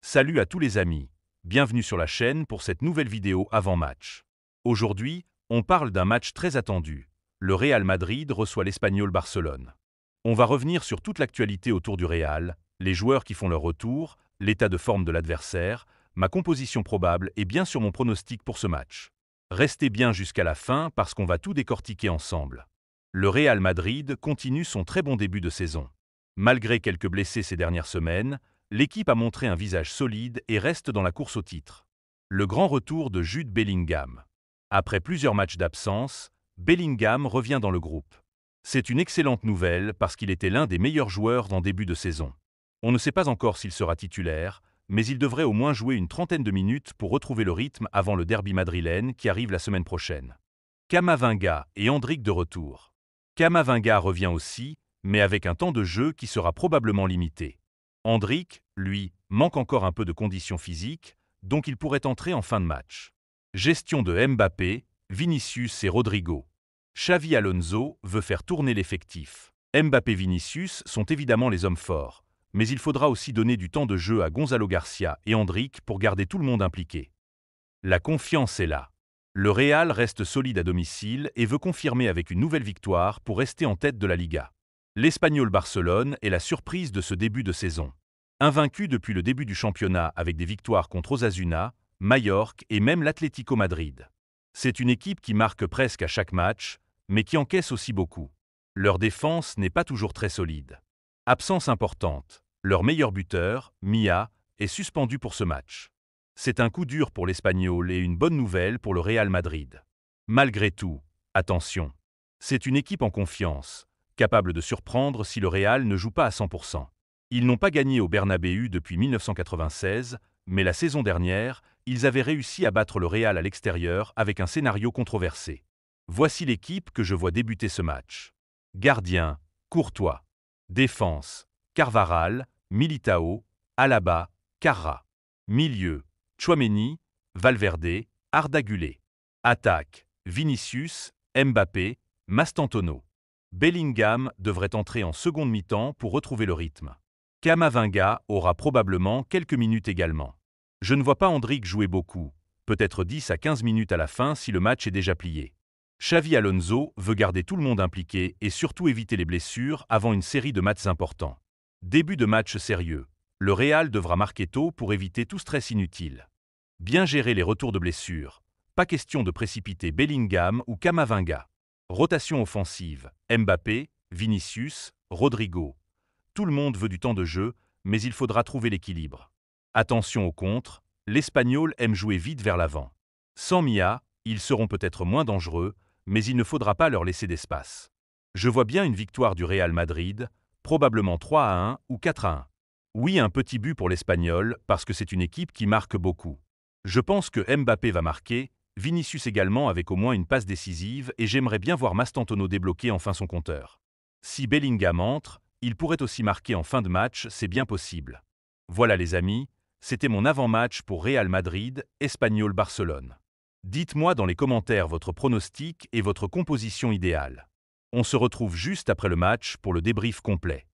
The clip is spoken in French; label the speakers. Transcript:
Speaker 1: Salut à tous les amis, bienvenue sur la chaîne pour cette nouvelle vidéo avant-match. Aujourd'hui, on parle d'un match très attendu. Le Real Madrid reçoit l'Espagnol Barcelone. On va revenir sur toute l'actualité autour du Real, les joueurs qui font leur retour, l'état de forme de l'adversaire, ma composition probable et bien sûr mon pronostic pour ce match. Restez bien jusqu'à la fin parce qu'on va tout décortiquer ensemble. Le Real Madrid continue son très bon début de saison. Malgré quelques blessés ces dernières semaines, l'équipe a montré un visage solide et reste dans la course au titre. Le grand retour de Jude Bellingham. Après plusieurs matchs d'absence, Bellingham revient dans le groupe. C'est une excellente nouvelle parce qu'il était l'un des meilleurs joueurs en début de saison. On ne sait pas encore s'il sera titulaire, mais il devrait au moins jouer une trentaine de minutes pour retrouver le rythme avant le derby madrilène qui arrive la semaine prochaine. Camavinga et Endrick de retour. Camavinga revient aussi, mais avec un temps de jeu qui sera probablement limité. Endrick, lui, manque encore un peu de condition physique, donc il pourrait entrer en fin de match. Gestion de Mbappé, Vinicius et Rodrigo. Xavi Alonso veut faire tourner l'effectif. Mbappé et Vinicius sont évidemment les hommes forts, mais il faudra aussi donner du temps de jeu à Gonzalo Garcia et Endrick pour garder tout le monde impliqué. La confiance est là. Le Real reste solide à domicile et veut confirmer avec une nouvelle victoire pour rester en tête de la Liga. L'Espagnol Barcelone est la surprise de ce début de saison. Invaincu depuis le début du championnat avec des victoires contre Osasuna, Majorque et même l'Atlético Madrid. C'est une équipe qui marque presque à chaque match, mais qui encaisse aussi beaucoup. Leur défense n'est pas toujours très solide. Absence importante. Leur meilleur buteur, Mia, est suspendu pour ce match. C'est un coup dur pour l'Espagnol et une bonne nouvelle pour le Real Madrid. Malgré tout, attention. C'est une équipe en confiance, capable de surprendre si le Real ne joue pas à 100%. Ils n'ont pas gagné au Bernabéu depuis 1996, mais la saison dernière, ils avaient réussi à battre le Real à l'extérieur avec un scénario controversé. Voici l'équipe que je vois débuter ce match. Gardien, Courtois. Défense, Carvajal, Militao, Alaba, Carra. Milieu, Tchouaméni, Valverde, Arda Güler. Attaque, Vinicius, Mbappé, Mastantuono. Bellingham devrait entrer en seconde mi-temps pour retrouver le rythme. Camavinga aura probablement quelques minutes également. Je ne vois pas Endrick jouer beaucoup, peut-être 10 à 15 minutes à la fin si le match est déjà plié. Xavi Alonso veut garder tout le monde impliqué et surtout éviter les blessures avant une série de matchs importants. Début de match sérieux. Le Real devra marquer tôt pour éviter tout stress inutile. Bien gérer les retours de blessures. Pas question de précipiter Bellingham ou Camavinga. Rotation offensive. Mbappé, Vinicius, Rodrigo. Tout le monde veut du temps de jeu, mais il faudra trouver l'équilibre. Attention au contre, l'Espagnol aime jouer vite vers l'avant. Sans Mia, ils seront peut-être moins dangereux, mais il ne faudra pas leur laisser d'espace. Je vois bien une victoire du Real Madrid, probablement 3-1 ou 4-1. Oui, un petit but pour l'Espagnol, parce que c'est une équipe qui marque beaucoup. Je pense que Mbappé va marquer, Vinicius également avec au moins une passe décisive et j'aimerais bien voir Mastantuono débloquer enfin son compteur. Si Bellingham entre, il pourrait aussi marquer en fin de match, c'est bien possible. Voilà les amis, c'était mon avant-match pour Real Madrid, Espagnol Barcelone. Dites-moi dans les commentaires votre pronostic et votre composition idéale. On se retrouve juste après le match pour le débrief complet.